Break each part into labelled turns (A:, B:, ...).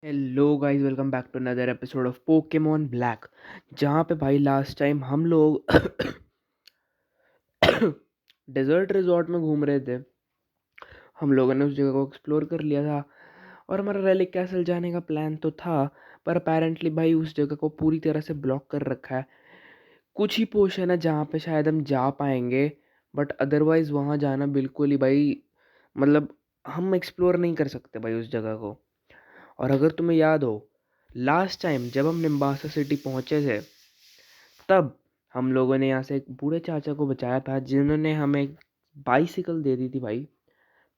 A: Hello guys, welcome back to another episode of Pokemon Black. जहाँ पे भाई last time हम लोग डेजर्ट रिजॉर्ट में घूम रहे थे। हम लोगों ने उस जगह को एक्सप्लोर कर लिया था और हमारा रेलिक कैसल जाने का प्लान तो था, पर अपेरेंटली भाई उस जगह को पूरी तरह से ब्लॉक कर रखा है। कुछ ही पोर्शन है जहाँ पे शायद हम जा पाएंगे, बट अदरवाइज़ वहाँ जाना बिल्कुल ही भाई, मतलब हम एक्सप्लोर नहीं कर सकते भाई उस जगह को। और अगर तुम्हें याद हो, लास्ट टाइम जब हम निम्बासा सिटी पहुंचे थे, तब हम लोगों ने यहाँ से एक बूढ़े चाचा को बचाया था जिन्होंने हमें एक बाइसिकल दे दी थी भाई।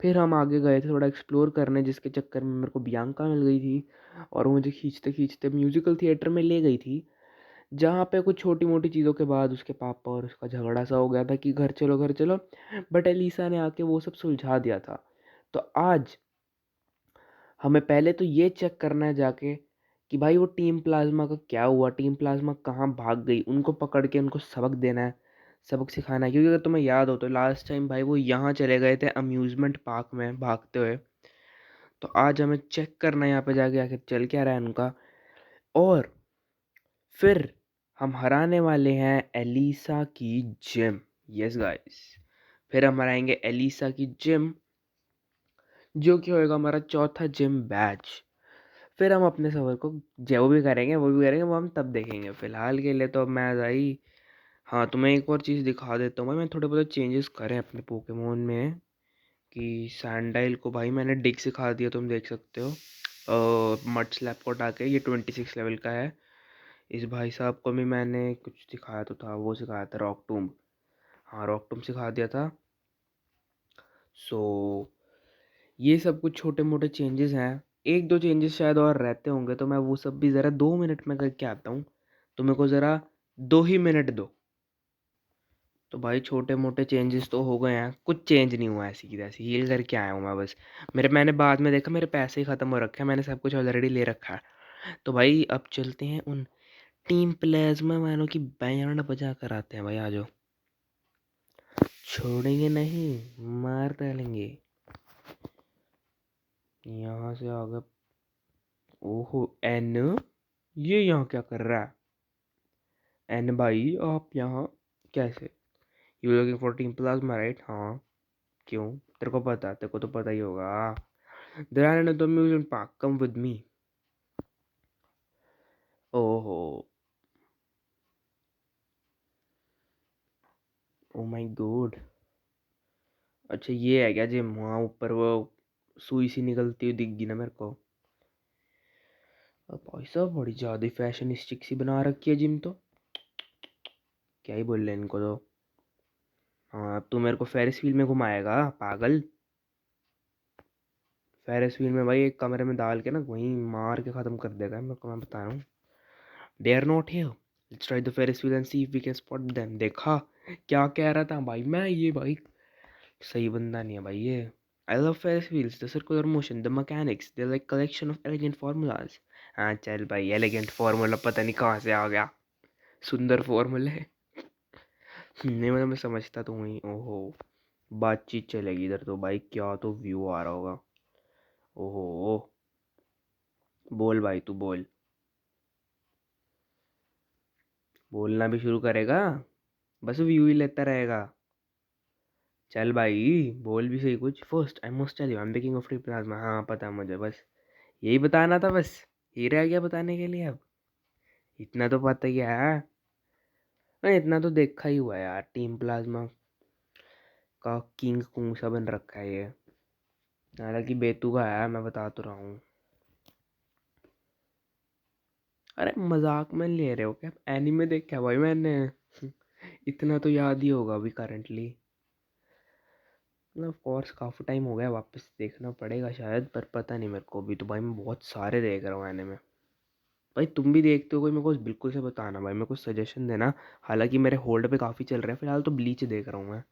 A: फिर हम आगे गए थे थोड़ा एक्सप्लोर करने, जिसके चक्कर में मेरे को बियांका मिल गई थी और वो मुझे खींचते खींचते म्यूजिकल थिएटर में ले गई थी, जहाँ पे कुछ छोटी मोटी चीज़ों के बाद उसके पापा और उसका झगड़ा सा हो गया था कि घर चलो घर चलो। बट एलिसा ने आके वो सब सुलझा दिया था। तो आज हमें पहले तो ये चेक करना है जाके कि भाई वो टीम प्लाज्मा का क्या हुआ, टीम प्लाज्मा कहाँ भाग गई, उनको पकड़ के उनको सबक देना है, सबक सिखाना है। क्योंकि अगर तुम्हें याद हो तो लास्ट टाइम भाई वो यहाँ चले गए थे अम्यूज़मेंट पार्क में भागते हुए। तो आज हमें चेक करना है यहाँ पे जाके आखिर चल क्या रहा है उनका। और फिर हम हराने वाले हैं एलिसा की जिम। यस गाइस, फिर हम हराएंगे एलिसा की जिम, जो कि होएगा हमारा चौथा जिम बैच। फिर हम अपने सफ़र को जो भी करेंगे वो भी करेंगे, वो हम तब देखेंगे। फ़िलहाल के लिए तो अब मैं भाई, हाँ, तुम्हें एक और चीज़ दिखा देता हूँ भाई। मैं थोड़े बहुत चेंजेस करे अपने पोकेमोन में कि सैंडाइल को भाई मैंने डिग सिखा दिया, तुम देख सकते हो। मड स्लैप को हटा के ये 26 लेवल का है। इस भाई साहब को भी मैंने कुछ सिखाया तो था, वो सिखाया था रॉक टूम। हाँ, रॉक टूम सिखा दिया था। सो ये सब कुछ छोटे मोटे चेंजेस हैं। एक दो चेंजेस शायद और रहते होंगे, तो मैं वो सब भी ज़रा 2 मिनट में करके आता हूँ। तो मेरे को ज़रा 2 ही मिनट दो। तो भाई छोटे मोटे चेंजेस तो हो गए हैं, कुछ चेंज नहीं हुआ है, ऐसी की तैसी हील करके आया हूँ मैं बस। मैंने बाद में देखा मेरे पैसे ही ख़त्म हो रखे हैं, मैंने सब कुछ ऑलरेडी ले रखा है। तो भाई अब चलते हैं उन टीम प्लाज्मा वालों की बैंड बजा कर आते हैं भाई। आ जाओ, छोड़ेंगे नहीं, मार डालेंगे। यहाँ से आगे। ओहो एन, ये यहाँ क्या कर रहा है? एन भाई आप यहाँ कैसे? You looking for team plasma right? हाँ, क्यों? तेरे को तो पता ही होगा। There are no museum park, come with me. ओहो, ओ माय गॉड। अच्छा ये है क्या जिम? वहाँ ऊपर वो सुई सी निकलती हुई दिख गई ना मेरे को। अब भाई साहब बड़ी ज़्यादा फैशनिस्टिक सी बना रखी है जिम तो। क्या ही बोल रहे हैं इनको तो। हाँ, अब तू मेरे को फेरिस व्हील में घुमाएगा पागल। फेरिस व्हील में भाई एक कमरे में डाल के ना वहीं मार के ख़त्म कर देगा मेरे को, मैं बता रहा हूँ। They are not here, let's try the Ferris wheel and see if we can spot them. देखा क्या कह रहा था भाई मैं, ये भाई सही बंदा नहीं है भाई ये। I love Ferris wheels, the circular motion, the mechanics, they're like collection of elegant formulas। हाँ चल भाई, एलिगेंट फार्मूला पता नहीं कहाँ से आ गया, सुंदर फॉर्मूले। नहीं मतलब मैं समझता तो वही। ओहो, बातचीत चलेगी इधर तो भाई, क्या तो व्यू आ रहा होगा। ओहो, बोल भाई तू बोल, बोलना भी शुरू करेगा? बस व्यू ही लेता रहेगा? चल भाई बोल भी सही कुछ। First I must tell you I am baking off free plasma. हाँ पता है मुझे, बस यही बताना था बस। ये रह गया बताने के लिए अब? इतना तो पता ही है। मैं इतना तो देखा ही हुआ है यार, टीम प्लाज्मा का किंग कुंग सा बन रखा है ये। हालांकि बेतुका है, मैं बता तो रहा हूँ। अरे मजाक में ले रहे हो क्या? एनीमे देखा भाई मैंने। इतना तो याद ही होगा अभी करंटली। मतलब ऑफ कोर्स काफ़ी टाइम हो गया, वापस देखना पड़ेगा शायद, पर पता नहीं मेरे को। अभी तो भाई मैं बहुत सारे देख रहा हूँ एनीमे। भाई तुम भी देखते हो कोई? मेरे को बिल्कुल से बताना भाई, मेरे को सजेशन देना। हालांकि मेरे होल्ड पे काफ़ी चल रहा है फिलहाल, तो ब्लीच देख रहा हूँ मैं।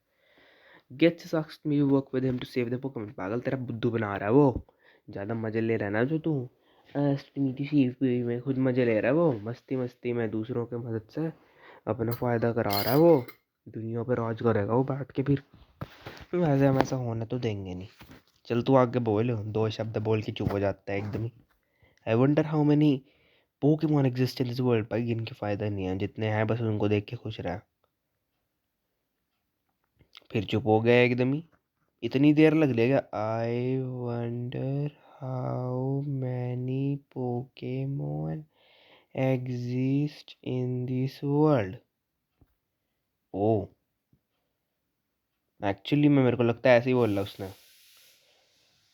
A: Gates sucks me work with him to save the Pokemon. पागल तेरा बुद्धू बना रहा है वो, ज़्यादा मजे ले रहा है ना जो तू। मीठी सी में खुद मजे ले रहा है वो, मस्ती मस्ती में दूसरों के मदद से अपना फ़ायदा करा रहा है वो। दुनिया पे राज करेगा वो बैठ के फिर। वैसे हम ऐसा होने तो देंगे नहीं। चल तू आगे बोल, दो शब्द बोल के चुप हो जाता है एकदम ही। I wonder how many Pokemon exist in this world. भाई गिन के फायदा नहीं है, जितने हैं बस उनको देख के खुश रहा। फिर चुप हो गया एकदम ही, इतनी देर लग लेगा। I wonder how many Pokemon exist in this world. Oh actually में मेरे को लगता है ऐसे ही बोल रहा उसने।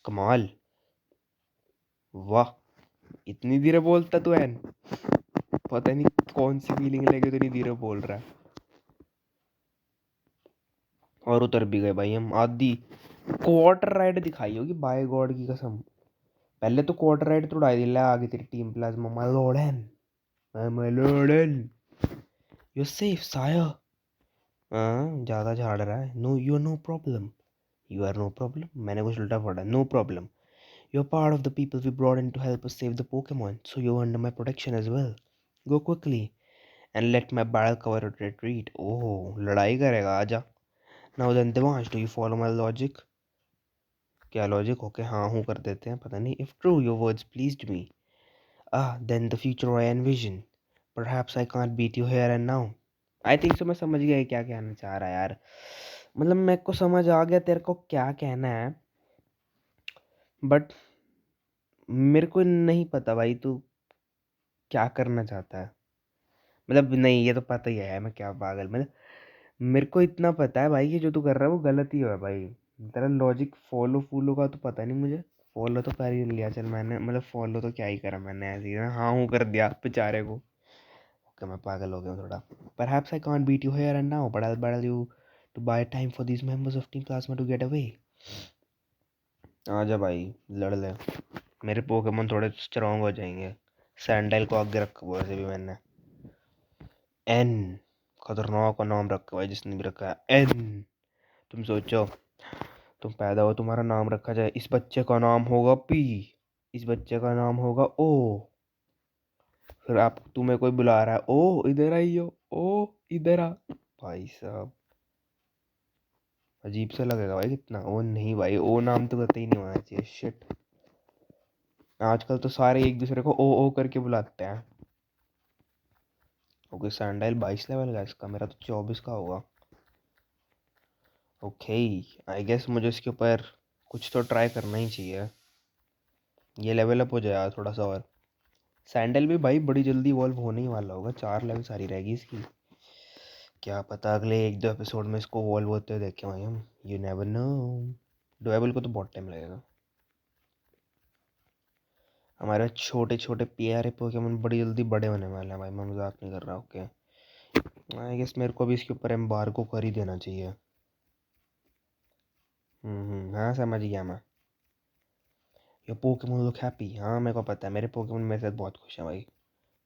A: कमाल, वाह, इतनी धीरे बोलता तू एन, पता नहीं कौन सी फीलिंग लेके इतनी धीरे बोल रहा है। और उतर भी गए भाई हम। आधी क्वार्टर राइड दिखाई होगी बाय गॉड की कसम। पहले तो क्वार्टर राइड तो उड़ाई दिला आगे तेरी team plasma. My lord and you safe साया। हाँ ज़्यादा झाड़ रहा है। No you are no problem, you are no problem. मैंने कुछ उल्टा पढ़ा, no problem. You are part of the people we brought in to help us save the Pokemon, so you under my protection as well. Go quickly and let my battle cover retreat. ओह लड़ाई करेगा, आजा। Now then Devansh, do you follow my logic. क्या logic? Okay हाँ हूँ कर देते हैं, पता नहीं। If true your words pleased me, then the future I envision, perhaps I can't beat you here and now. I think so मैं समझ गया क्या कहना चाह रहा है यार। मतलब मेरे को समझ आ गया तेरे को क्या कहना है, बट मेरे को नहीं पता भाई तू क्या करना चाहता है। मतलब नहीं, ये तो पता ही है मैं क्या पागल। मतलब मेरे को इतना पता है भाई कि जो तू कर रहा है वो गलत ही है भाई। तेरा लॉजिक फॉलो फूलो का तो पता नहीं मुझे। फॉलो तो कर ही लिया चल मैंने, मतलब फॉलो तो क्या ही करा मैंने, ऐसे ही ना हाँ हूँ कर दिया बेचारे को। ओके मैं पागल हो गया हूँ थोड़ा। Perhaps I can't beat you here and now, but I'll battle you to buy time for these members of Team Plasma to get away. आजा भाई लड़ ले, मेरे पोकेमोन थोड़े स्ट्रांग हो जाएंगे। सैंडल को आगे रखा हुआ वैसे भी मैंने। एन, खतरनाक का नाम रखा हुआ है जिसने भी रखा है एन। तुम सोचो तुम पैदा हो, तुम्हारा नाम रखा जाए, इस बच्चे का नाम होगा पी, इस बच्चे का नाम होगा ओ। फिर आप तुम्हें कोई बुला रहा है, ओ इधर आइयो, ओ इधर आ। भाई साहब अजीब सा लगेगा भाई कितना। ओ नहीं भाई, ओ नाम तो कतई नहीं होना चाहिए। शिट, आजकल तो सारे एक दूसरे को ओ करके बुलाते हैं। ओके सैंडल 22 लेवल का इसका, मेरा तो 24 का होगा। ओके आई गेस मुझे इसके ऊपर कुछ तो ट्राई करना ही चाहिए। ये लेवल अप हो जाए थोड़ा सा और। सैंडल भी भाई बड़ी जल्दी इवॉल्व होने ही वाला होगा, 4 लेवल सारी रहेगी इसकी। क्या पता अगले 1-2 एपिसोड में इसको इवॉल्व होते हुए देखें भाई हम। You never know. डुएबल को तो बहुत टाइम लगेगा। हमारे छोटे छोटे प्यारे पोकेमोन बड़ी जल्दी बड़े होने वाले हैं भाई, मैं मजाक नहीं कर रहा। ओके आई गेस मेरे को भी इसके ऊपर एम्बार्गो कर ही देना चाहिए। हाँ समझ गया मैं। ये पोकेमोन लुक हैप्पी, हाँ मेरे को पता है मेरे पोकेमोन मेरे साथ बहुत खुश है भाई।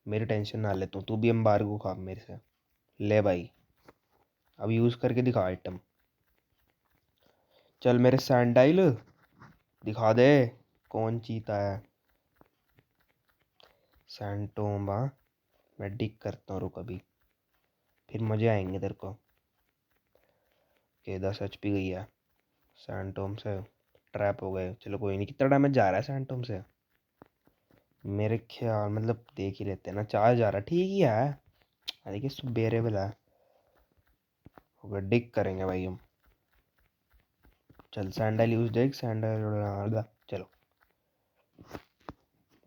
A: मेरी टेंशन ना ले तू भी एम्बार्गो खा मेरे से। ले भाई, अब यूज़ करके दिखा आइटम। चल मेरे सैंडाइल दिखा दे कौन चीता है। सैंटोमा, मैं डिक करता हूँ रुक अभी, फिर मज़े आएंगे तेरे को। के 10 HP गई है सैंटोम से। ट्रैप हो गए, चलो कोई नहीं। कितना डैमेज जा रहा है सैंटोम से? मेरे ख्याल मतलब देख ही लेते हैं ना, 4 जा रहा है, ठीक ही है। देखिए बेरेबल है। होगा डिक करेंगे भाई हम। चल सैंडल यूज देख, सैंडल चलो।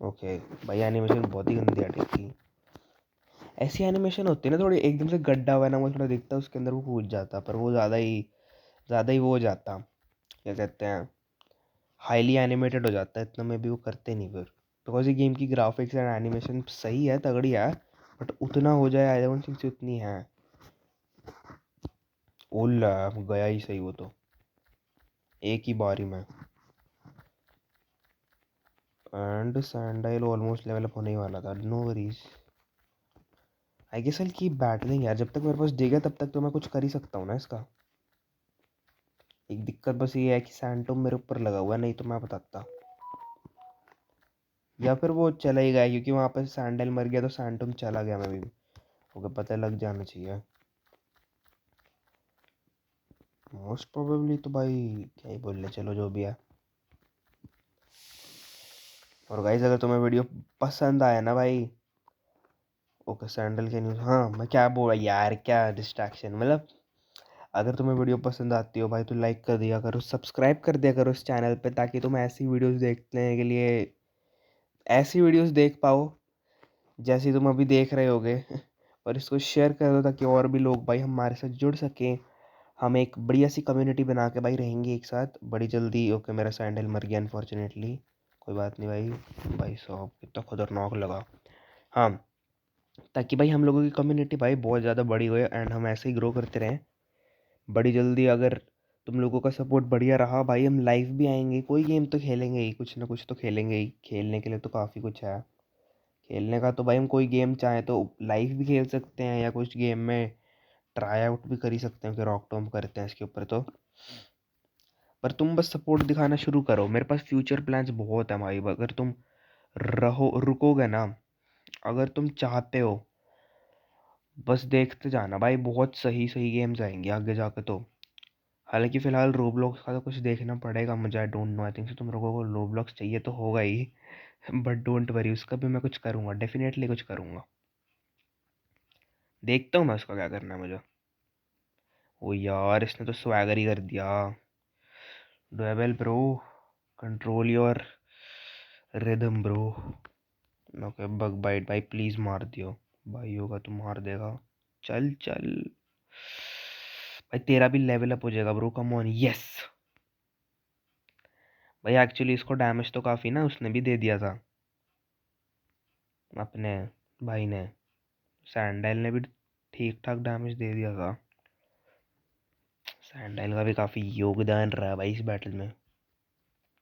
A: ओके भाई एनिमेशन बहुत ही गंदी हटी थी। ऐसी एनिमेशन होती है ना थोड़ी, एकदम से गड्ढा हुआ ना वो थोड़ा दिखता है उसके अंदर, वो कूद जाता, पर वो ज़्यादा ही वो हो जाता, क्या कहते हैं, हाईली एनिमेटेड हो जाता है। इतना में भी वो करते नहीं फिर, बिकॉज ये गेम की ग्राफिक्स एंड एनिमेशन सही है, तगड़ी है, बट उतना हो जाए आई डोंट थिंक उतनी है। ओला गया ही सही वो तो, एक ही बारी में। And Sandile almost level up होने ही वाला था, no worries. I guess I keep battling यार, जब तक मेरे पास डिग है तब तक तो मैं कुछ कर ही सकता हूँ ना इसका। एक दिक्कत बस ये है कि सैंटोम मेरे ऊपर लगा हुआ है, नहीं तो मैं बताता। या फिर वो चला ही गया क्योंकि वहाँ पे सैंडल मर गया तो सैंटोम चला गया। मैं भी ओके पता लग जाना चाहिए मोस्ट प्रोबेबली तो भाई, क्या ही बोल रहे, चलो जो भी है। और गाइस अगर तुम्हें वीडियो पसंद आया ना भाई, ओके सैंडल के न्यूज़, हाँ मैं क्या बोला यार, क्या डिस्ट्रैक्शन, मतलब अगर तुम्हें वीडियो पसंद आती हो भाई तो लाइक कर दिया करो, सब्सक्राइब कर दिया करो इस चैनल पे, ताकि तुम ऐसी वीडियोस देखने के लिए ऐसी वीडियोस देख पाओ जैसी तुम अभी देख रहे होगे। और इसको शेयर कर दो ताकि और भी लोग भाई हमारे साथ जुड़ सकें, हम एक बढ़िया सी कम्युनिटी बना के भाई रहेंगे एक साथ बड़ी जल्दी। ओके मेरा सैंडल मर गया अनफॉर्चुनेटली, कोई बात नहीं भाई। भाई साहब कितना खतरनाक लगा। हाँ, ताकि भाई हम लोगों की कम्युनिटी भाई बहुत ज़्यादा बड़ी हो एंड हम ऐसे ही ग्रो करते रहें बड़ी जल्दी। अगर तुम लोगों का सपोर्ट बढ़िया रहा भाई, हम लाइव भी आएंगे, कोई गेम तो खेलेंगे ही, कुछ ना कुछ तो खेलेंगे ही, खेलने के लिए तो काफ़ी कुछ है खेलने का। तो भाई हम कोई गेम चाहें तो लाइव भी खेल सकते हैं, या कुछ गेम में ट्राई आउट भी कर ही सकते हैं कि रॉक टॉम करते हैं इसके ऊपर। तो पर तुम बस सपोर्ट दिखाना शुरू करो, मेरे पास फ्यूचर प्लान्स बहुत है भाई। अगर तुम रहो रुकोगे ना, अगर तुम चाहते हो, बस देखते जाना भाई, बहुत सही सही गेम्स आएंगे आगे जाके। तो हालांकि फ़िलहाल रोब्लॉक्स का तो कुछ देखना पड़ेगा मुझे, I don't know, I think तुम लोगों को रोब्लॉक्स चाहिए तो होगा ही। बट डोंट वरी, उसका भी मैं कुछ करूँगा, डेफिनेटली कुछ करूँगा। देखता हूँ मैं उसका क्या करना है मुझे। ओ यार इसने तो स्वैगर ही कर दिया। Dwebble bro, control your rhythm bro. Okay bug bite भाई प्लीज मार दियो, भाई होगा तो मार देगा। चल चल भाई, तेरा भी लेवल अप हो जाएगा ब्रो, कम ऑन, यस। भाई एक्चुअली इसको डैमेज तो काफ़ी ना उसने भी दे दिया था अपने भाई ने, सैंडल ने भी ठीक ठाक डैमेज दे दिया था। सैंडल का भी काफ़ी योगदान रहा है भाई इस बैटल में।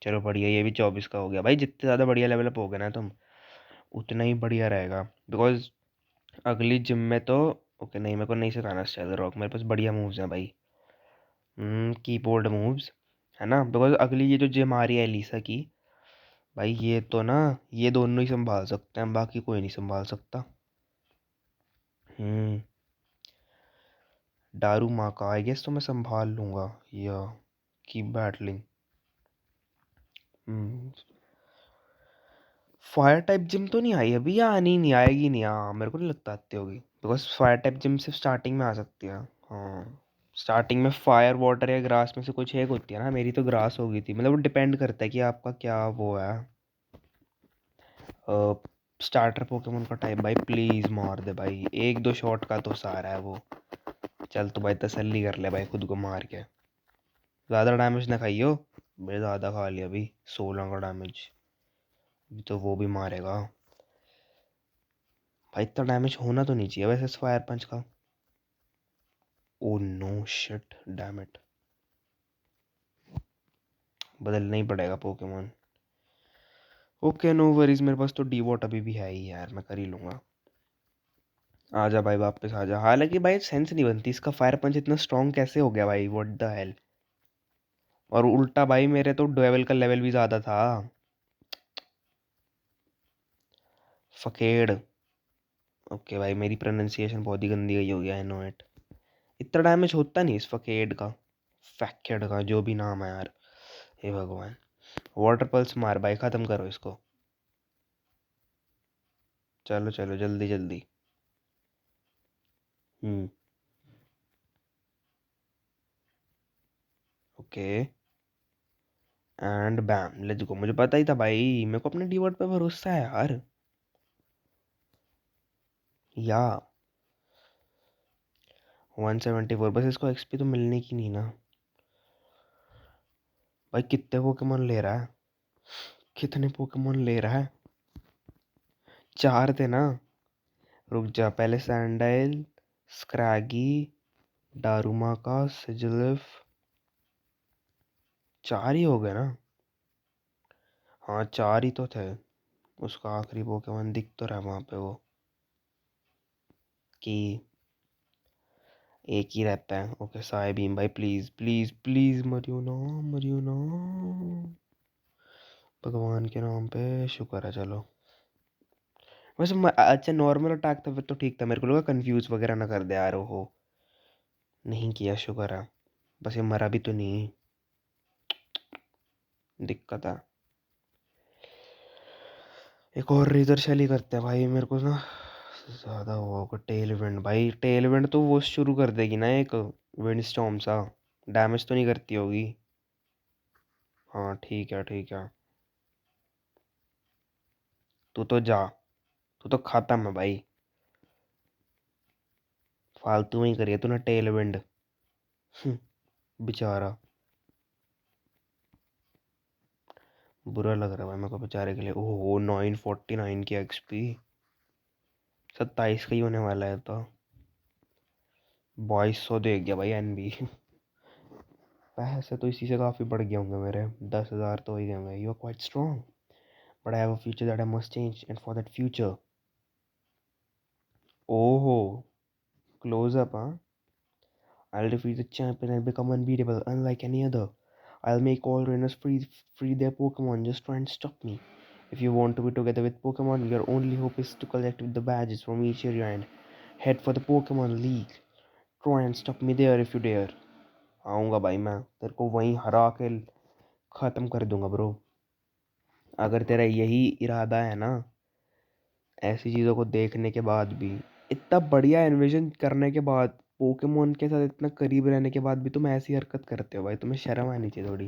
A: चलो बढ़िया, ये भी 24 का हो गया भाई। जितने ज़्यादा बढ़िया लेवल अप हो गया ना तुम, उतना ही बढ़िया रहेगा। बिकॉज अगली जिम में तो, ओके नहीं मेरे को नहीं सिखाना स्टाइल रॉक, मेरे पास बढ़िया मूव्स हैं भाई, कीबोर्ड मूव्स है ना। बिकॉज अगली ये जो जिम आ रही है एलिसा की, भाई ये तो ना, ये दोनों ही संभाल सकते हैं, बाकी कोई नहीं संभाल सकता। हम्म दारू माँ का आई गेस तो मैं संभाल लूँगा, या keep battling. Fire type gym तो नहीं आई अभी, या आनी नहीं, आएगी नहीं, हाँ मेरे को नहीं लगता आती होगी। बिकॉज फायर टाइप जिम सिर्फ स्टार्टिंग में आ सकती है। हाँ स्टार्टिंग में फायर वाटर या ग्रास में से कुछ एक होती है ना, मेरी तो ग्रास हो गई थी। मतलब वो डिपेंड करता है कि आपका क्या वो है स्टार्टर पोकेमोन का टाइप। भाई प्लीज मार दे भाई, एक दो शॉट का तो सारा है वो। चल तो भाई तसल्ली कर ले भाई खुद को मार के, ज़्यादा डैमेज ना खाइयो। मैं ज़्यादा खा लिया अभी, 16 का डैमेज, अभी तो वो भी मारेगा भाई। इतना डैमेज होना तो नहीं चाहिए वैसे इस फायर पंच का। Oh no shit damn it, बदलना ही पड़ेगा पोकेमोन। ओके नो वरीज, मेरे पास तो डी वॉट अभी भी है ही यार, मैं कर ही लूँगा। आजा भाई वापस आजा। हालांकि भाई सेंस नहीं बनती, इसका फायर पंच इतना स्ट्रॉन्ग कैसे हो गया भाई, व्हाट द हेल। और उल्टा भाई मेरे तो डुएबल का लेवल भी ज़्यादा था। फकेड़, ओके भाई मेरी प्रोनाउंसिएशन बहुत ही गंदी गई हो गया, आई नो इट। इतना डैमेज होता नहीं इस फकेड का, फैकेड का, जो भी नाम है यार, हे भगवान। वाटर पल्स मार भाई, ख़त्म करो इसको। चलो चलो जल्दी जल्दी। हम्म ओके एंड बैम, लेट्स गो। मुझे पता ही था भाई, मेरे को अपने डी-वर्ड पे भरोसा है यार। या 174, बस इसको एक्सपी तो मिलने की नहीं ना। भाई कितने पोकेमोन ले रहा है, कितने पोकेमोन ले रहा है। 4 थे ना, रुक जा, पहले सैंडाइल, स्क्रैगी, डारूमाका, सिजिलिफ, 4 ही हो गए ना। हाँ 4 ही तो थे। उसका आखिरी पोकेमोन दिख तो रहा है वहाँ पे वो, कि एक ही रहता है। ओके साय भीम भाई प्लीज प्लीज प्लीज मरियो ना, मरियो ना, भगवान के नाम पे शुक्र है। चलो वैसे अच्छा नॉर्मल अटैक था फिर तो ठीक था, मेरे को लगा कंफ्यूज वगैरह ना कर दे यार। हो नहीं किया, शुक्र है। बस ये मरा भी तो नहीं, दिक्कत है। एक और रेजर शेल ही करते हैं भाई, मेरे को ना ज़्यादा हुआ होगा। टेल विंड भाई, टेल विंड तो वो शुरू कर देगी ना एक विंड स्टॉर्म सा, डैमेज तो नहीं करती होगी। हाँ ठीक है ठीक है। तू तो जा, तू तो खत्म है भाई, फालतू में ही करिए तूने टेल विंड। बेचारा, बुरा लग रहा है भाई मेरे को बेचारे के लिए। ओहो 949 की एक्सपी, 27 का ही होने वाला है तो 2200 दे गया भाई एनबी। पैसे तो इसी से काफ़ी बढ़ गए होंगे मेरे, 10,000 तो हो ही गए होंगे। You are quite strong but I have a future that I must change and for that future. ओहो, क्लोज अप हाँ। I'll defeat the champion and become unbeatable unlike any other. I'll make all trainers free their Pokemon. Just try and stop me. If you want to be together with Pokemon, your only hope is to collect the badges from each area and head for the Pokemon League. Try and stop me there if you dare. आऊँगा भाई मैं तेरे को वहीं हरा के ख़त्म कर दूंगा ब्रो। अगर तेरा यही इरादा है ना, ऐसी चीज़ों को देखने के बाद भी, इतना बढ़िया इन्विजन करने के बाद, पोकेमोन के साथ इतना करीब रहने के बाद भी तुम ऐसी हरकत करते हो भाई, तुम्हें शर्म आनी चाहिए थोड़ी।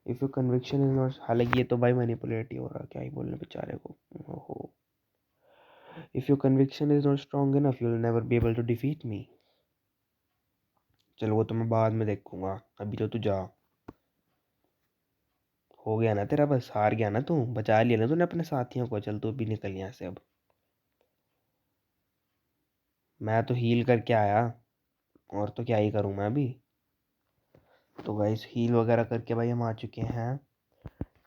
A: If you conviction is not, हालांकि ये तो भाई मैनिपुलेट ही हो रहा है, क्या ही बोलने बेचारे को। ओहो, if your conviction is not strong enough you will never be able to defeat me. चलो वो तो मैं बाद में देखूंगा, अभी तो तू जा। हो गया ना तेरा, बस हार गया ना तू, बचा लिया ना तूने अपने साथियों को, चल तू भी निकल यहाँ से अब। मैं तो हील करके आया, और तो क्या ही करूँ मैं अभी। तो गाइस हील वगैरह करके भाई हम आ चुके हैं,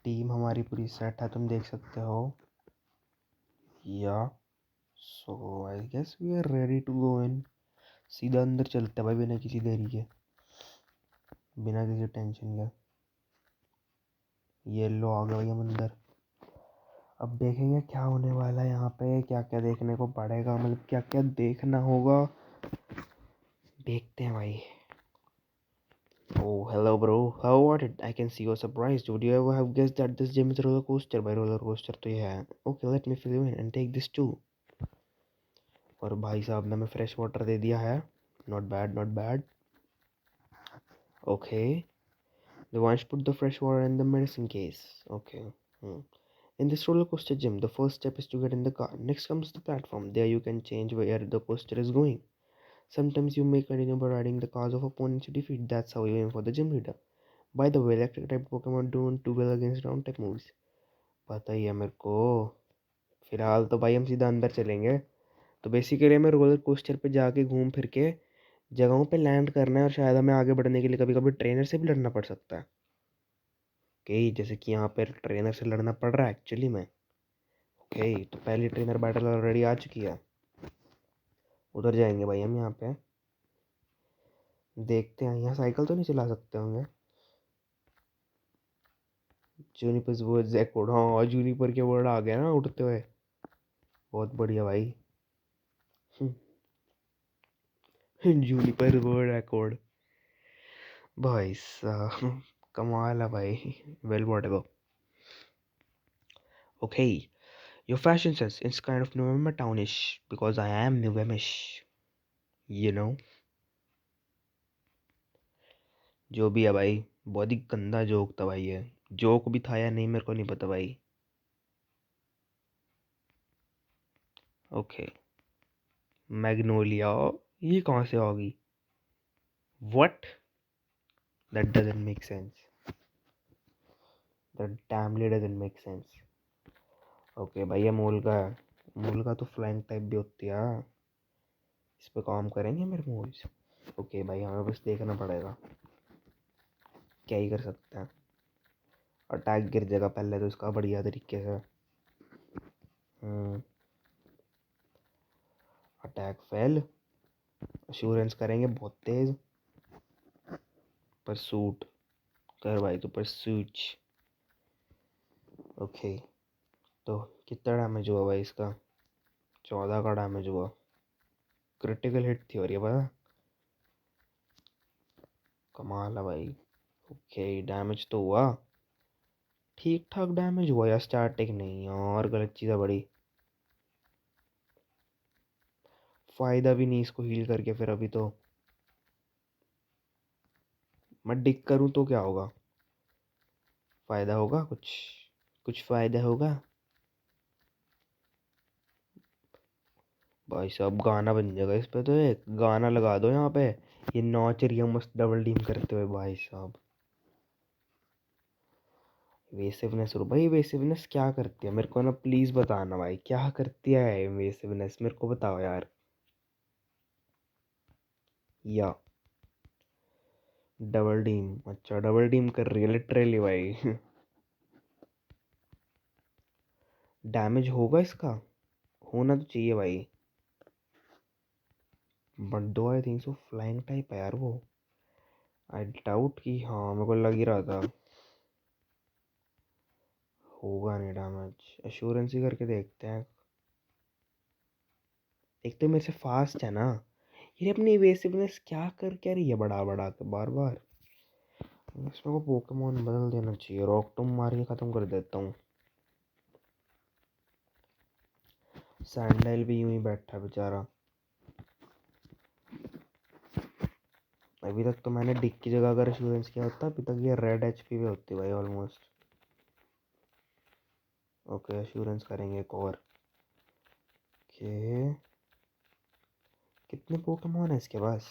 A: टीम हमारी पूरी सेट है, तुम देख सकते हो। या so I guess we are ready to go in. सीधा अंदर चलते हैं भाई, बिना किसी देरी के, बिना किसी टेंशन के। ये लो आ गए भाई हम अंदर। अब देखेंगे क्या होने वाला है यहाँ पे, क्या क्या देखने को पड़ेगा, मतलब क्या क्या देखना होगा, देखते हैं भाई। Oh, hello, bro. How are it? I can see you're surprised. Would you ever have guessed that this gym is a roller coaster? By roller coaster तो ये है। Okay, let me fill you in and take this too. और भाई साहब ने हमें fresh water दे दिया है। Not bad, not bad. Okay. The ones put the fresh water in the medicine case. Okay. Hmm. In this roller coaster gym, the first step is to get in the car. Next comes the platform. There you can change where the coaster is going. Sometimes you may continue by riding the cars of opponents you defeat. That's how you aim for the gym leader. By the way, electric type Pokemon don't do well against ground type moves. पता ही है मेरे को। फिलहाल तो भाई हम सीधा अंदर चलेंगे। तो बेसिकली हमें रोलर कोस्टर पे जाके घूम फिर के जगहों पे लैंड करना है, और शायद हमें आगे बढ़ने के लिए कभी कभी ट्रेनर से भी लड़ना पड़ सकता है। ओके, जैसे कि यहाँ पर ट्रेनर से लड़ना पड़ रहा है एक्चुअली में। ओके, तो पहली ट्रेनर बैटल ऑलरेडी आ चुकी है, उधर जाएंगे भाई हम। यहाँ पे देखते हैं, यहाँ साइकिल तो नहीं चला सकते होंगे। जूनिपर वो जैकोड, हाँ जूनिपर के वर्ड आ गया ना उड़ते हुए, बहुत बढ़िया भाई। जूनिपर वर्ड रिकॉर्ड, भाई साहब कमाल है भाई। Well whatever. Okay, your fashion sense is kind of November townish because I am Novemish, you know. जो भी है भाई, बहुत ही गंदा जोक था भाई ये। जोक भी था या नहीं मेरे को नहीं पता भाई। ओके, मैग्नोलिया, ये कहाँ से आ गई? What, that doesn't make sense, that damnly doesn't make sense. Okay भाई ये मूल का है, मूल का तो फ्लैंक टाइप भी होती है। इस पे काम करेंगे मेरे मूव्स। ओके भाई हमें बस देखना पड़ेगा, क्या ही कर सकते हैं। अटैक गिर जाएगा पहले तो इसका बढ़िया तरीके से। अटैक फेल, अश्योरेंस करेंगे बहुत तेज। परसूट कर भाई, तो परसूच। ओके, तो कितना डैमेज हुआ भाई इसका? 14 का डैमेज हुआ, क्रिटिकल हिट थी और ये पता, कमाल है भाई। ओके डैमेज तो हुआ, ठीक ठाक डैमेज हुआ यार, स्टार्टिंग नहीं यार, गलत चीज़ है बड़ी। फ़ायदा भी नहीं इसको हील करके फिर अभी तो। मैं डिक करूँ तो क्या होगा? फ़ायदा होगा कुछ? कुछ फ़ायदा होगा? भाई साहब गाना बन जाएगा इस पे तो, एक गाना लगा दो यहाँ पे। ये नाच रही है मस्त डबल डीम करते हुए भाई साहब। इवेसिवनेस रो भाई, इवेसिवनेस क्या करती है मेरे को ना प्लीज़ बताना भाई, क्या करती है इवेसिवनेस, मेरे को बताओ यार। या डबल डीम, अच्छा डबल डीम कर रही है लिटरली भाई। डैमेज होगा इसका? होना तो चाहिए भाई। बट दो आई थिंक सो फ्लाइंग टाइप है यार वो। आई डाउट कि, हाँ मेरे को लग ही रहा था होगा नहीं डैमेज। एश्योरेंस ही करके देखते हैं। एक तो मेरे से फास्ट है ना ये, अपनी इवेसिवनेस क्या कर क्या रही है बढ़ा बढ़ा के बार बार। इसमें को पोकेमोन बदल देना चाहिए, रॉक टूम मार के ख़त्म कर देता हूँ। सैंडल भी यूं ही बैठा है बेचारा। अभी तक तो मैंने डिक की जगह अगर एश्योरेंस किया होता अभी तक ये रेड एचपी पे होती भाई ऑलमोस्ट। ओके एश्योरेंस करेंगे एक और। ओके कितने पोकेमोन है इसके पास?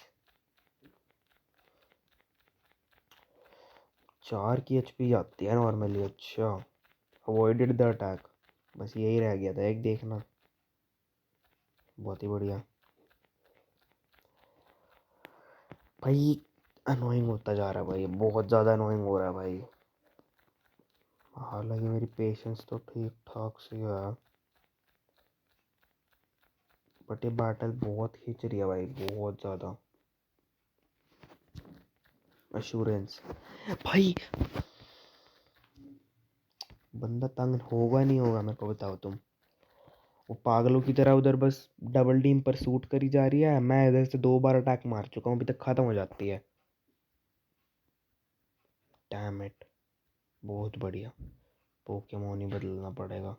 A: 4 की एचपी आती है नॉर्मली। अच्छा अवॉइडेड द अटैक, बस यही रह गया था एक देखना। बहुत ही बढ़िया भाई। अनोइंग होता जा रहा है भाई, बहुत ज़्यादा अनोइंग हो रहा है भाई। हालांकि मेरी पेशेंस तो ठीक ठाक सी है, बट ये बैटल बहुत खींच रही है भाई, बहुत ज़्यादा। अश्योरेंस भाई, बंदा तंग होगा नहीं होगा मेरे को बताओ तुम। वो पागलों की तरह उधर बस डबल टीम पर सूट करी जा रही है, मैं इधर से 2 बार अटैक मार चुका हूँ, अभी तक ख़त्म हो जाती है। डैम इट, बहुत बढ़िया। पोकेमोन ही बदलना पड़ेगा।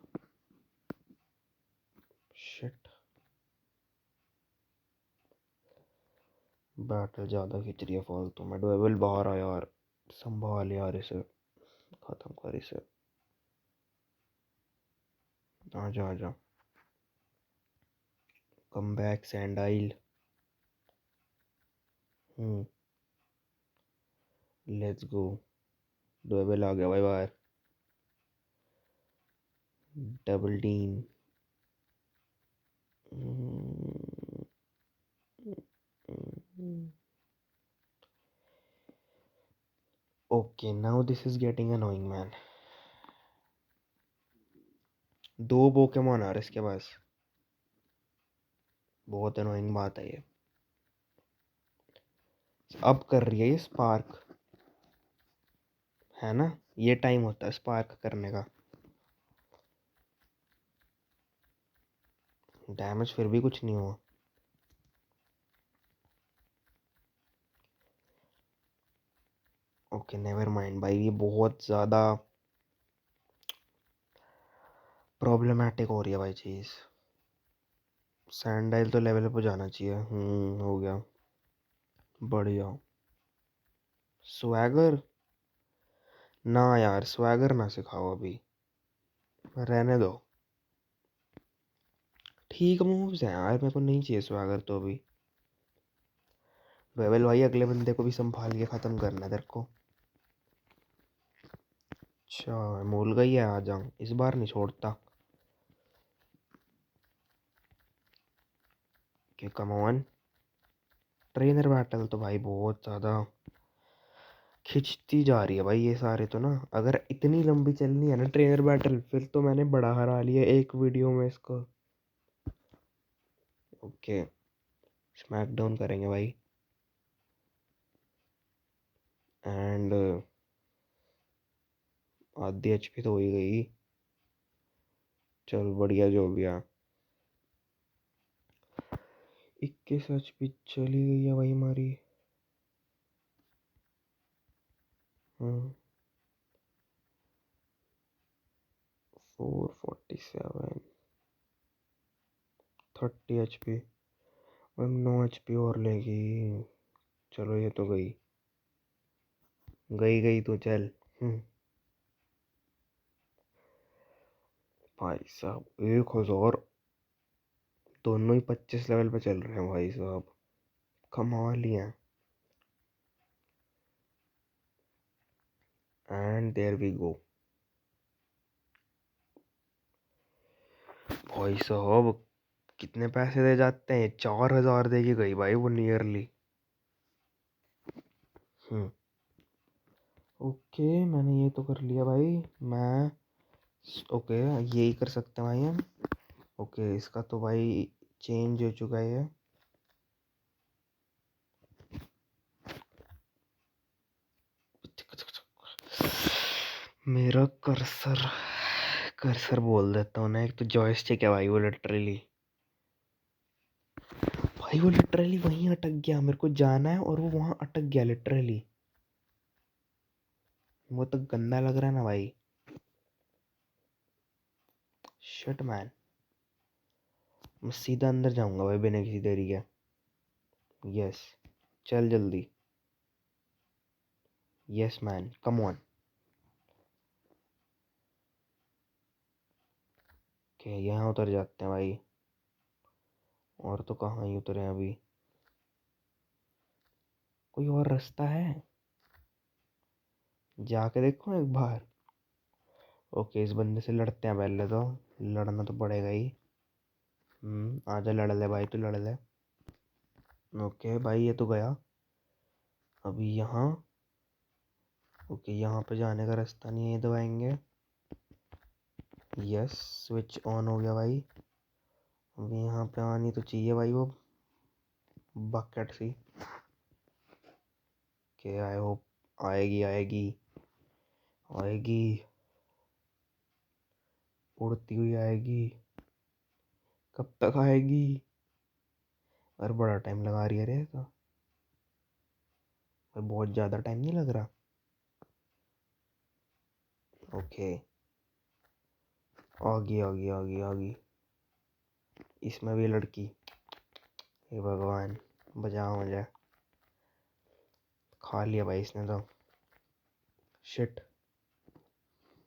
A: शिट, बैटल ज़्यादा खिंच रही है फालतू में। डुएबल बाहर आया यार, संभाल यार इसे, ख़त्म कर इसे। आजा आजा, come back Sandile. Let's go. डुएबल आ गया भाई बाहर। डबल डीन। Okay now this is getting annoying man. 2 Pokemon आ रहे इसके पास, बहुत अनोइंग बात है ये। अब कर रही है ये स्पार्क, है ना? ये टाइम होता है स्पार्क करने का। डैमेज फिर भी कुछ नहीं हुआ। ओके नेवर माइंड भाई, ये बहुत ज़्यादा प्रॉब्लमेटिक हो रही है भाई चीज़। सैंडाइल तो लेवल पे जाना चाहिए। हो गया बढ़िया। स्वैगर ना यार, स्वैगर ना सिखाओ अभी, रहने दो। ठीक मूव्स हैं यार, मेरे को नहीं चाहिए स्वैगर तो अभी। वेवल भाई अगले बंदे को भी संभाल के ख़त्म करना है तेरे को। अच्छा मूल गई है, आ जाऊँ इस बार नहीं छोड़ता। कि कम ऑन, ट्रेनर बैटल तो भाई बहुत ज़्यादा खिंचती जा रही है भाई ये सारे तो ना। अगर इतनी लंबी चलनी है ना ट्रेनर बैटल, फिर तो मैंने बड़ा हरा लिया एक वीडियो में इसको। ओके स्मैकडाउन करेंगे भाई। एंड आधी एचपी तो हो ही गई। चल बढ़िया जो भी है। 21 एचपी चली गई है भाई हमारी। हम्म 447, 30 HP। मैम 9 HP और लेगी। चलो ये तो गई गई गई तो चल। भाई साहब 1000, दोनों ही 25 लेवल पे चल रहे हैं भाई साहब, कमाल ही है। And there we go. भाई साहब कितने पैसे दे जाते हैं, 4000 दे के गई भाई वो नियरली। ओके मैंने ये तो कर लिया भाई। मैं ओके यही कर सकते हैं भाई हम। ओके इसका तो भाई चेंज हो चुका है। मेरा कर्सर कर्सर बोल देता हूँ ना, एक तो जॉयस्टिक है भाई, वो लिटरली वहीं अटक गया। मेरे को जाना है और वो वहाँ अटक गया लिटरली। वो तो गंदा लग रहा है ना भाई। शिट मैन, मैं सीधा अंदर जाऊंगा भाई बिना किसी देरी के। यस चल जल्दी। Yes man come on. Okay यहाँ उतर जाते हैं भाई। और तो कहाँ ही उतरे हैं अभी। कोई और रास्ता है, जाके देखो एक बार। ओके इस बंदे से लड़ते हैं पहले तो, लड़ना तो पड़ेगा ही। आजा लड़ ले भाई, तू लड़ ले। ओके भाई ये तो गया। अभी यहाँ। ओके यहाँ पे जाने का रास्ता नहीं है, ये दबाएंगे। यस स्विच ऑन हो गया भाई। अभी यहाँ पे आनी तो चाहिए भाई वो बकेट सी। के आई होप आएगी आएगी आएगी, उड़ती हुई आएगी। कब तक आएगी? अरे बड़ा टाइम लगा रही है रे तो। भाई बहुत ज़्यादा टाइम नहीं लग रहा? ओके आ गई आ गई आ गई आ गई। इसमें भी लड़की, हे भगवान बचाओ मुझे। खा लिया भाई इसने तो। शिट।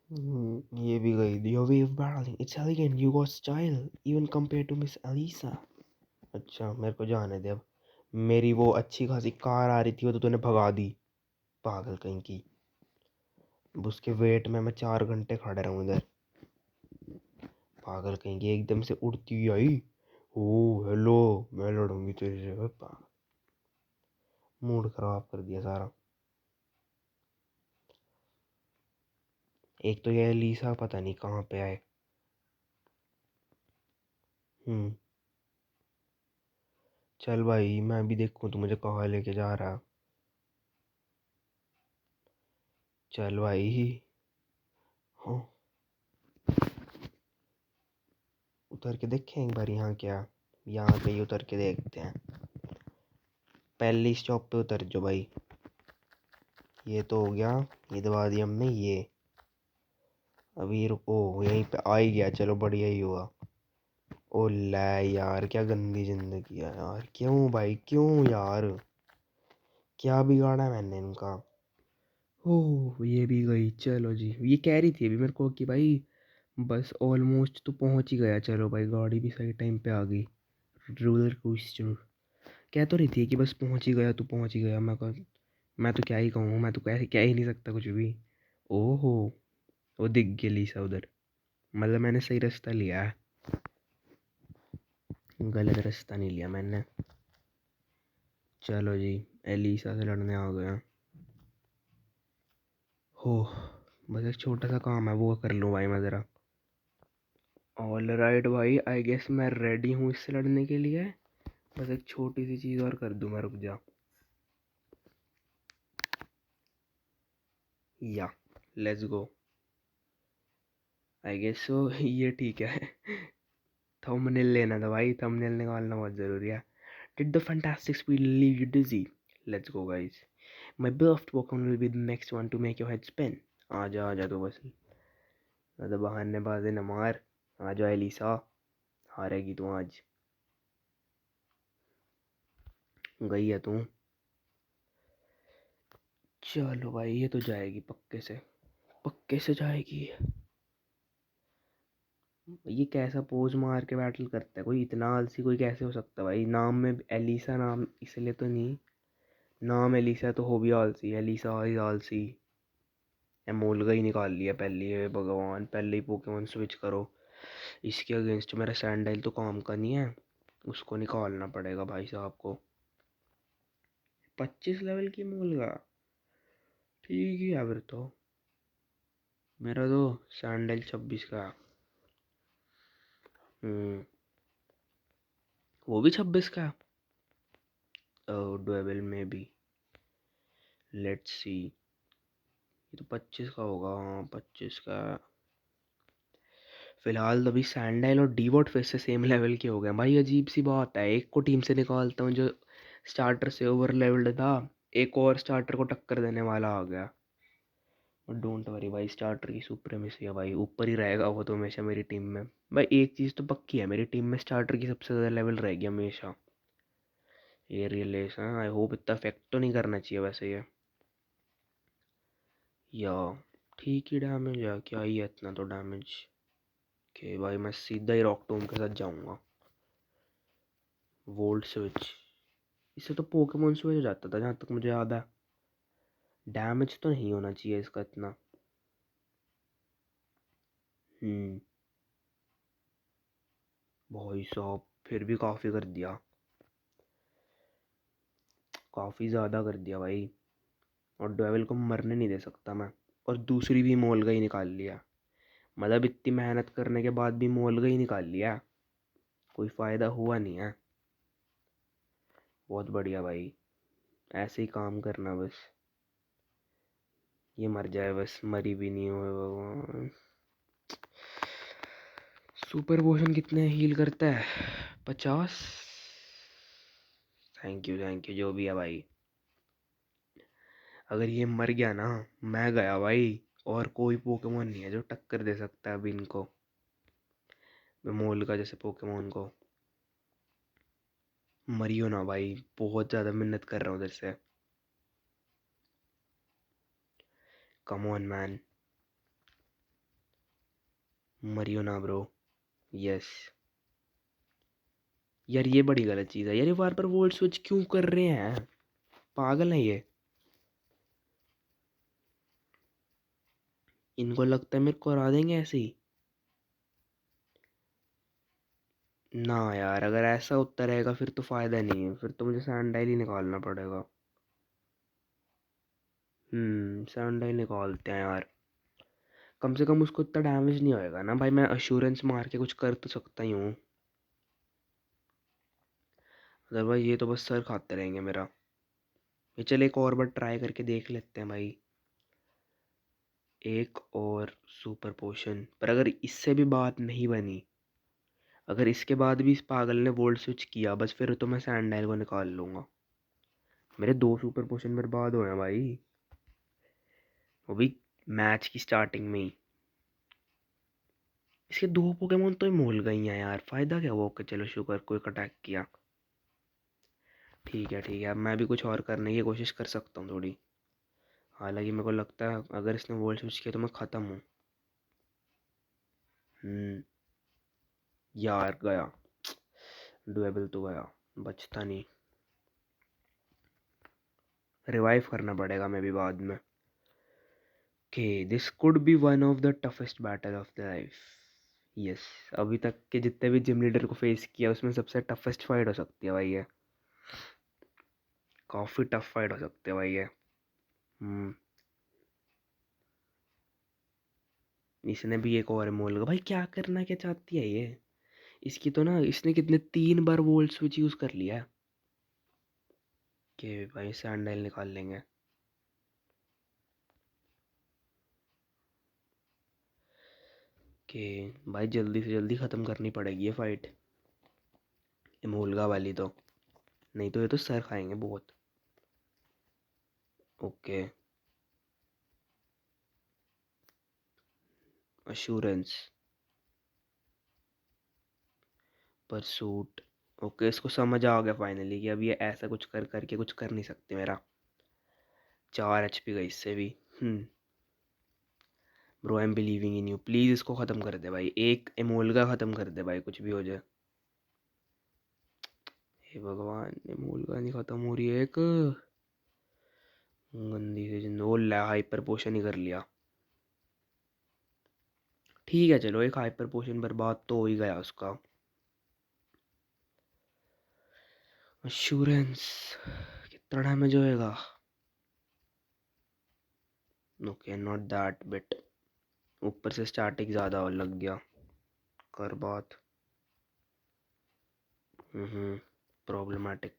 A: ये भी गई। Your way of battling, it's elegant, you got style, even compared to Miss Elisa। अच्छा मेरे को जाने दे अब। मेरी वो अच्छी खासी कार आ रही थी, वो तो तूने भगा दी, पागल कहीं की। अब उसके वेट में मैं 4 घंटे खड़े रहूँ इधर, पागल कहीं की। एकदम से उड़ती हुई आई। ओ हेलो, मैं लड़ूंगी तेरे से। मूड खराब कर दिया सारा। एक तो ये लीसा पता नहीं कहाँ पे आए। हम्म चल भाई मैं भी देखूँ तू मुझे कहाँ लेके जा रहा। चल भाई। हाँ उतर के देखें एक बार यहाँ क्या, यहाँ पे ही उतर के देखते हैं। पहली स्टॉप पे उतर जो भाई। ये तो हो गया, ये दबा दिया हमने ये। अभी रुको, यहीं पे आ ही गया, चलो बढ़िया ही हुआ। ओ ले यार क्या गंदी जिंदगी है यार, क्यों भाई क्यों यार, क्या बिगाड़ा मैंने इनका। ओह ये भी गई। चलो जी, ये कह रही थी अभी मेरे को कि भाई बस ऑलमोस्ट तो पहुंच ही गया। चलो भाई गाड़ी भी सही टाइम पे आ गई। रोलर कोस्टर कह तो रही थी कि बस पहुंच ही गया, तू पहुंच ही गया। मैं तो क्या ही कहूँ, मैं तो कह ही नहीं सकता कुछ भी। ओहो वो दिख गई लीसा उधर, मतलब मैंने सही रास्ता लिया है, गलत रास्ता नहीं लिया मैंने। चलो जी एलिसा से लड़ने आ गया। हो बस एक छोटा सा काम है वो कर लूँ भाई मैं ज़रा। ऑल राइट भाई आई गेस मैं रेडी हूँ इससे लड़ने के लिए। बस एक छोटी सी चीज़ और कर दूँ मैं, रुक जा। या let's go. I guess so ये ठीक है। थंबनेल लेना था भाई, थंबनेल निकालना बहुत ज़रूरी है। Did the fantastic speed leave you dizzy? Let's go guys. My beloved Pokemon will be the next one to make your head spin. आजा आजा तो बस। ज़्यादा बहानेबाजी न मार। आ जाओ एलिसा, हारेगी तू आज। गई है तू। चलो भाई, ये तो जाएगी पक्के से जाएगी। ये कैसा पोज मार के बैटल करता है, कोई इतना आलसी कोई कैसे हो सकता है भाई। नाम में एलिसा, नाम इसलिए तो नहीं, नाम एलिसा तो हो भी आलसी, एलिसा इज आलसी। एमोलगा ही निकाल लिया पहले ही, भगवान पहले ही पोकेमोन स्विच करो। इसके अगेंस्ट मेरा सैंडल तो काम का नहीं है, उसको निकालना पड़ेगा भाई साहब को। 25 लेवल की एमोलगा, ठीक ही है फिर तो। मेरा तो सैंडल 26 का। वो भी 26 का। डुएबल में भी, लेट्स सी। ये तो 25 का होगा, हाँ 25 का। फिलहाल तो अभी सैंडल और डीवॉट फेस से सेम लेवल के हो गए भाई। अजीब सी बात है, एक को टीम से निकालता हूँ जो स्टार्टर से ओवर लेवल्ड था, एक और स्टार्टर को टक्कर देने वाला आ गया। डोंट वरी भाई, स्टार्टर की सुप्रीमेसी है भाई, ऊपर ही रहेगा वो तो हमेशा मेरी टीम में। भाई एक चीज़ तो पक्की है, मेरी टीम में स्टार्टर की सबसे ज़्यादा लेवल रहेगी हमेशा। एरियल एस, आई होप इतना इफेक्ट तो नहीं करना चाहिए वैसे ये, या ठीक ही डैमेज है, क्या ही है इतना तो डैमेज। कि भाई मैं सीधा ही रॉक टूम के साथ जाऊंगा। वोल्ट स्विच, इससे तो पोकेमोन स्विच हो जाता था जहाँ तक मुझे याद है। डैमेज तो नहीं होना चाहिए इसका इतना। हम्म भाई साहब फिर भी काफ़ी कर दिया, काफ़ी ज़्यादा कर दिया भाई। और डुएवल को मरने नहीं दे सकता मैं। और दूसरी भी मोलगा ही निकाल लिया, मतलब इतनी मेहनत करने के बाद भी मोलगा ही निकाल लिया, कोई फ़ायदा हुआ नहीं है। बहुत बढ़िया भाई, ऐसे ही काम करना बस। ये मर जाए बस, मरी भी नहीं हो भगवान। सुपर पोशन कितने हील करता है? 50। थैंक यू जो भी है भाई। अगर ये मर गया ना, मैं गया भाई। और कोई पोकेमोन नहीं है जो टक्कर दे सकता है अभी इनको, मोल का जैसे पोकेमोन को। मरियो ना भाई, बहुत ज़्यादा मेहनत कर रहा हूँ उधर से। कम ऑन मैन, मरियो ना ब्रो। यस। यार ये बड़ी गलत चीज़ है यार, ये बार बार वोल्ट स्विच क्यों कर रहे हैं, पागल है ये। इनको लगता है मेरे को हरा देंगे ऐसे ही। ना यार, अगर ऐसा उत्तर रहेगा फिर तो फ़ायदा नहीं है, फिर तो मुझे सैंडाइल ही निकालना पड़ेगा। सैंडाइल निकालते हैं यार, कम से कम उसको इतना डैमेज नहीं होएगा ना भाई। मैं अश्योरेंस मार के कुछ कर तो सकता ही हूँ, अदरवाइज ये तो बस सर खाते रहेंगे मेरा। ये चल एक और बार ट्राई करके देख लेते हैं भाई, एक और सुपर पोशन। पर अगर इससे भी बात नहीं बनी, अगर इसके बाद भी इस पागल ने वोल्ट स्विच किया, बस फिर तो मैं सैंडाइल को निकाल लूँगा। मेरे 2 सुपर पोशन बर्बाद हुए हैं भाई, वो भी मैच की स्टार्टिंग में ही। इसके 2 पोकेमोन तो मोल गई हैं यार, फ़ायदा क्या हुआ। ओके चलो, शुगर को एक अटैक किया। ठीक है, अब मैं भी कुछ और करने की कोशिश कर सकता हूँ थोड़ी। हालांकि मेरे को लगता है अगर इसने वोल्ट स्विच किया तो मैं ख़त्म हूँ। हम्म यार गया, डुएबल तो गया, बचता नहीं। रिवाइव करना पड़ेगा मैं भी बाद में। Okay, this could be one of the toughest battle of the life. Yes, अभी तक के जितने भी जिम लीडर को फेस किया उसमें सबसे टफेस्ट फाइट हो सकती है भाई ये। काफ़ी टफ फाइट हो सकती है भाई ये। हम्म इसने भी एक और मोल का भाई, क्या करना क्या चाहती है ये। इसकी तो ना, इसने कितने 3 बार वोल्ट स्विच यूज़ कर लिया है। कि भाई सैंडल निकाल लेंगे। कि भाई जल्दी से जल्दी ख़त्म करनी पड़ेगी ये फाइट, मोलगा वाली तो, नहीं तो ये तो सर खाएंगे बहुत। Okay, assurance, pursuit. ओके, इसको समझ आ गया फाइनली कि अब ये ऐसा कुछ कर करके कुछ कर नहीं सकते मेरा। 4 HP गई इससे भी। Bro I am believing in you, please इसको ख़त्म कर दे भाई, एक एमोल्गा ख़त्म कर दे भाई, कुछ भी हो जाए। हे भगवान, एमोल्गा नहीं ख़त्म हो रही है एक। गंदी से जिंद, वो ला हाइपर पोशन ही कर लिया। ठीक है चलो, एक हाइपर पोशन बर्बाद तो हो ही गया उसका। अश्योरेंस कितना डैमेज होएगा? Okay not that bit. ऊपर से स्टैटिक ज़्यादा लग गया। कर बात। प्रॉब्लमेटिक।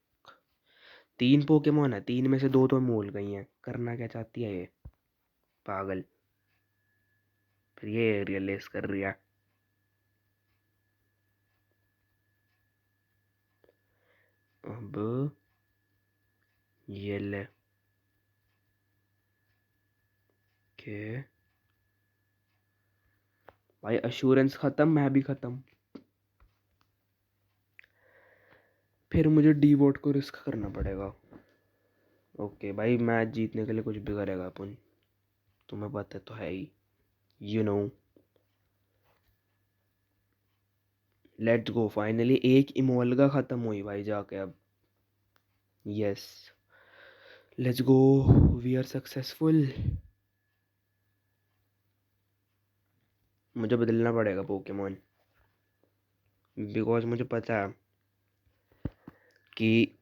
A: 3 पोकेमोन है, 3 में से 2 तो मोल गई हैं, करना क्या चाहती है ये पागल। फिर ये रियलाइज कर रही है। अब ये ले के भाई, अश्योरेंस ख़त्म, मैं भी ख़त्म। फिर मुझे डी वोट को रिस्क करना पड़ेगा। ओके भाई, मैच जीतने के लिए कुछ भी करेगा अपन, तुम्हें पता तो है ही, you know. Let's go, finally एक इमोल्गा ख़त्म हुई भाई जाके अब। Yes, let's go, we are successful. मुझे बदलना पड़ेगा पोकेमोन, बिकॉज मुझे पता है कि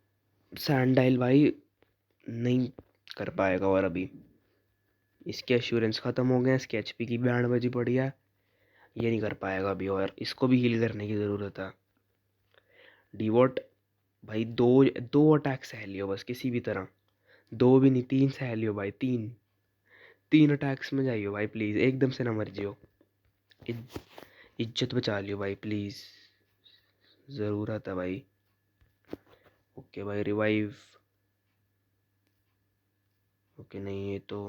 A: सैंडाइल भाई नहीं कर पाएगा। और अभी इसके एश्योरेंस ख़त्म हो गए, इसके एचपी की बैंड बजी पड़ी है, ये नहीं कर पाएगा अभी, और इसको भी हील करने की ज़रूरत है। डीवॉट भाई, दो दो अटैक सह लियो बस किसी भी तरह, 2 भी नहीं 3 सह लियो भाई, 3 3 अटैक्स में जाइयो भाई प्लीज़, एकदम से ना मर जियो। इज्जत बचा लियो भाई प्लीज़, ज़रूरत है भाई। ओके भाई, रिवाइव। ओके नहीं, ये तो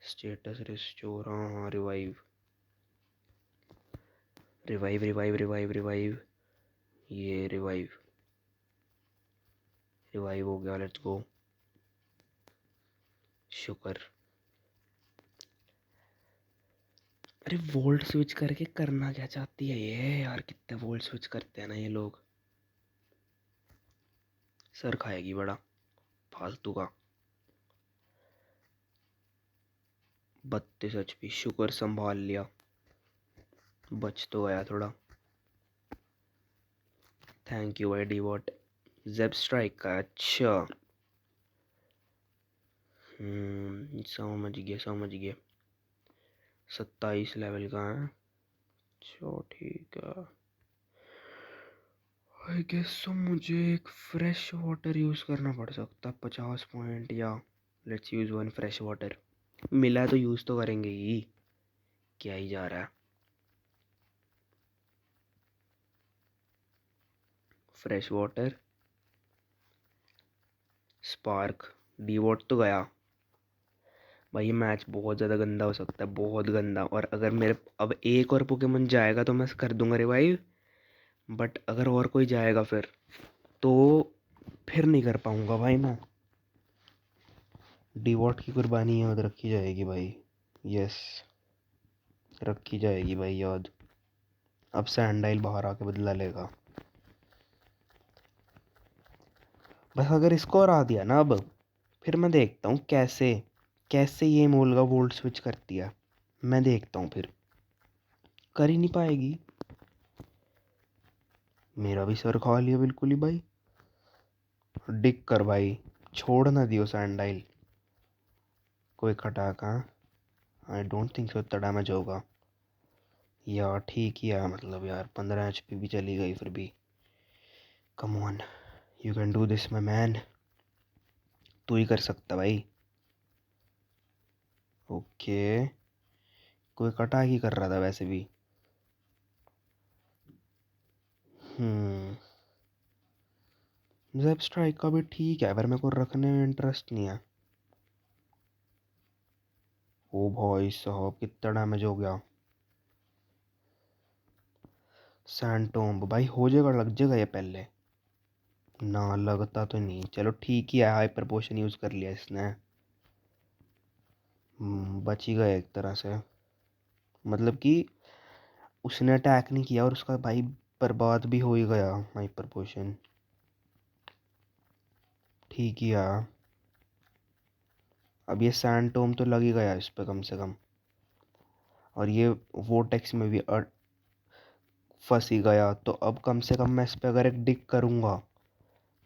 A: स्टेटस रिस्टोर, हाँ हाँ, revive revive revive revive revive, ये रिवाइव रिवाइव हो गया, लेट्स गो। शुक्र। अरे वोल्ट स्विच करके करना क्या चाहती है ये यार, कितने वोल्ट स्विच करते हैं ना ये लोग, सर खाएगी बड़ा फालतू का। 32 HP, शुक्र संभाल लिया, बच तो गया थोड़ा। थैंक यू भाई डीवॉट। जेब स्ट्राइक का, अच्छा। समझ गया समझ गया, 27 लेवल का है। चलो ठीक है, आई गेस सो मुझे एक फ्रेश वाटर यूज़ करना पड़ सकता है, 50 पॉइंट, या लेट्स यूज़ 1 फ्रेश वाटर। मिला तो यूज़ तो करेंगे ही, क्या ही जा रहा है। फ्रेश वाटर, स्पार्क, डीवॉट तो गया भाई। ये मैच बहुत ज़्यादा गंदा हो सकता है, बहुत गंदा, और अगर मेरे अब एक और पोकेमोन जाएगा तो मैं कर दूंगा रिवाइव, बट अगर और कोई जाएगा तो फिर नहीं कर पाऊंगा भाई मैं। डीवॉट की कुर्बानी याद रखी जाएगी भाई, यस रखी जाएगी भाई याद। अब सैंडाइल बाहर आके बदला लेगा बस। अगर इसको हरा दिया ना अब, फिर मैं देखता हूँ कैसे कैसे ये मोलगा वोल्ट स्विच करती है, मैं देखता हूँ फिर। कर ही नहीं पाएगी, मेरा भी सर खा लिया बिल्कुल ही भाई। डिक कर भाई, छोड़ ना दियो सैंडाइल, कोई खटाका। आई डोंट थिंक सो इतना डैमेज होगा यार, ठीक ही है मतलब यार, 15 HP भी चली गई फिर भी। Come on, you can do this my man, तू ही कर सकता भाई। ओके, कोई कटा ही कर रहा था वैसे भी। जेब स्ट्राइक का भी ठीक है, पर मेरे को रखने में इंटरेस्ट नहीं है। ओ भाई साहब, कितना डैमेज हो गया। सैंटोम भाई हो जाएगा, लग जाएगा ये पहले। ना लगता तो नहीं, चलो ठीक ही है, हाइपर पोशन यूज़ कर लिया इसने। बच ही गए एक तरह से। मतलब कि उसने अटैक नहीं किया और उसका भाई बर्बाद भी हो ही गया हाइपर पोशन। ठीक ही है। अब ये सैंटोम तो लग ही गया इस पे कम से कम। और ये वोटेक्स में भी फंस ही गया, तो अब कम से कम मैं इस पे अगर एक डिग करूँगा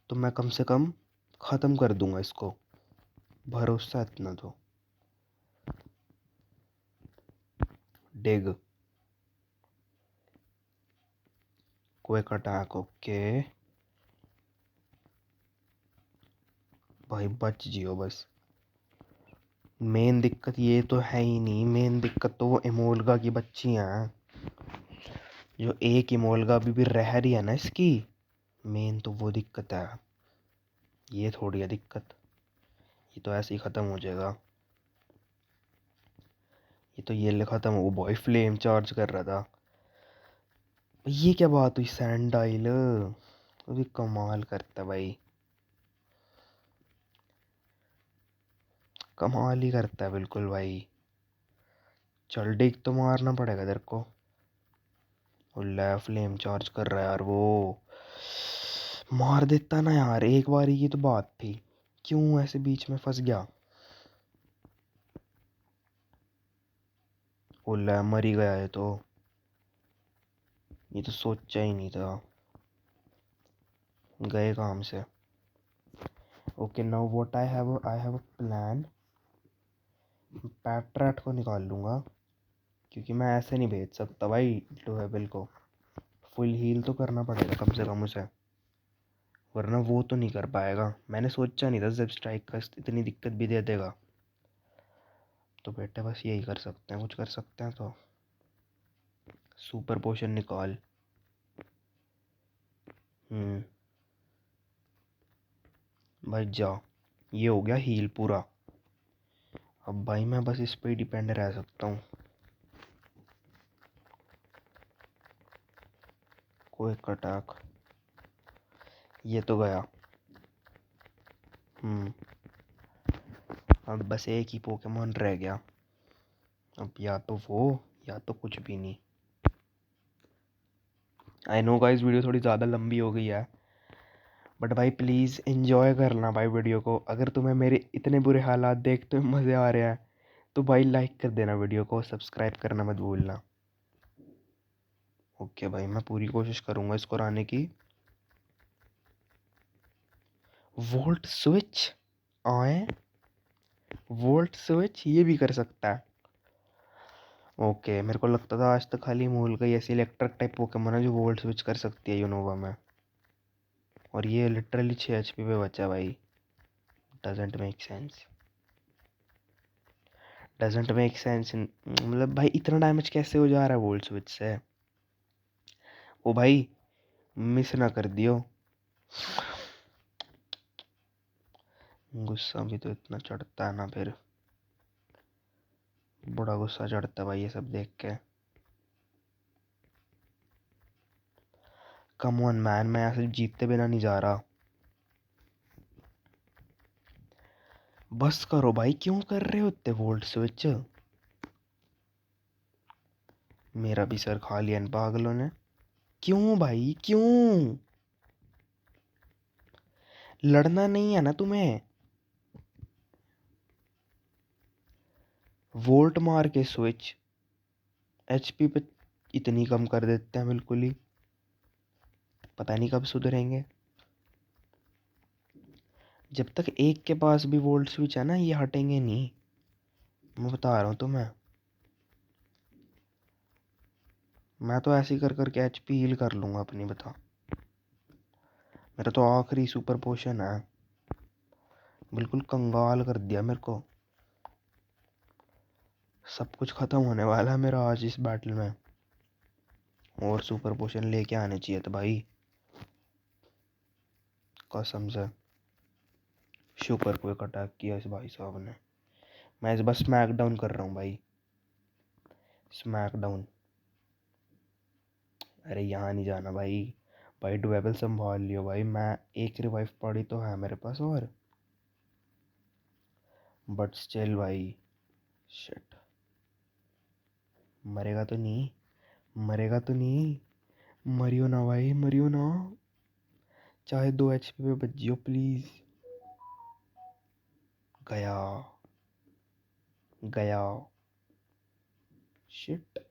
A: तो मैं कम से कम ख़त्म कर दूंगा इसको, भरोसा इतना तो। डिग, क्विक अटैक, ओके भाई बच जियो बस। मेन दिक्कत ये तो है ही नहीं, मेन दिक्कत तो वो इमोल्गा की बच्ची हैं, जो एक इमोल्गा भी रह रही है ना इसकी। मेन तो वो दिक्कत है, ये थोड़ी है दिक्कत। ये तो ऐसे ही ख़त्म हो जाएगा। ये तो ये ख़त्म हो, बॉय फ्लेम चार्ज कर रहा था। ये क्या बात हुई, सैंडाइल वो भी कमाल करता है भाई, कमाल ही करता है बिल्कुल भाई। चल डिग तो मारना पड़ेगा तेरे को। उल्ला फ्लेम चार्ज कर रहा है यार वो, मार देता ना यार, एक बार की तो बात थी, क्यों ऐसे बीच में फंस गया। उल्ला मर ही गया, ये तो सोचा ही नहीं था, गए काम से। Okay now what I have a plan. Patrat को निकाल लूँगा, क्योंकि मैं ऐसे नहीं भेज सकता भाई लोहेबिल को। फुल हील तो करना पड़ेगा कम से कम उसे, वरना वो तो नहीं कर पाएगा। मैंने सोचा नहीं था जब स्ट्राइक का इतनी दिक्कत भी दे देगा। तो बेटे बस यही कर सकते हैं, कुछ कर सकते हैं तो। सुपर पोशन निकाल। हम्म भाई जा, ये हो गया हील पूरा। अब भाई मैं बस इस पे ही डिपेंड रह सकता हूँ। कोई अटैक, ये तो गया। हम्म अब बस एक ही पोकेमोन रह गया। अब या तो वो, या तो कुछ भी नहीं। आई नो गाइस वीडियो थोड़ी ज़्यादा लंबी हो गई है, बट भाई प्लीज़ इन्जॉय करना भाई वीडियो को। अगर तुम्हें मेरे इतने बुरे हालात देखते हुए मज़े आ रहे हैं तो भाई लाइक कर देना वीडियो को, सब्सक्राइब करना मत भूलना। ओके भाई मैं पूरी कोशिश करूँगा इसको हराने की। वोल्ट स्विच आए, वोल्ट स्विच ये भी कर सकता है। ओके मेरे को लगता था आज तक खाली मूल का ऐसी इलेक्ट्रिक टाइप पोकेमोन है जो वोल्ट स्विच कर सकती है यूनोवा में, और ये लिटरली 6 HP पे बचा भाई। Doesn't make sense, doesn't make sense. मतलब भाई इतना डैमेज कैसे हो जा रहा है वोल्ट स्विच से। ओ भाई मिस ना कर दियो। गुस्सा भी तो इतना चढ़ता है ना फिर, बड़ा गुस्सा चढ़ता है भाई ये सब देख के। कम ऑन मैन, मैं यहाँ से जीतते बिना नहीं जा रहा। बस करो भाई, क्यों कर रहे हो इतने वोल्ट स्विच। मेरा भी सर खा लिया इन पागलों ने। क्यों भाई क्यों, लड़ना नहीं है ना तुम्हें। वोल्ट मार के स्विच एचपी पे इतनी कम कर देते हैं बिल्कुल ही, पता नहीं कब सुधरेंगे। जब तक एक के पास भी वोल्ट स्विच है ना ये हटेंगे नहीं, मैं बता रहा हूँ तुम्हें। मैं तो ऐसे ही कर करके एचपी हील कर लूँगा अपनी, बता। मेरा तो आखिरी सुपर पोशन है, बिल्कुल कंगाल कर दिया मेरे को। सब कुछ ख़त्म होने वाला है मेरा आज इस बैटल में, और सुपर पोशन लेके आने चाहिए था भाई, कसम से। शुक्र को एक अटैक किया इस भाई साहब ने। मैं इस बस स्मैक डाउन कर रहा हूँ भाई, स्मैक डाउन। अरे यहाँ नहीं जाना भाई। भाई डुएबल संभाल लियो भाई, मैं एक रिवाइव पड़ी तो है मेरे पास और, बट स्टिल भाई। शिट। मरेगा तो नहीं? मरेगा तो नहीं? मरियो ना भाई, मरियो ना। चाहे 2 HP पे बच जियो प्लीज। गया। गया। शिट।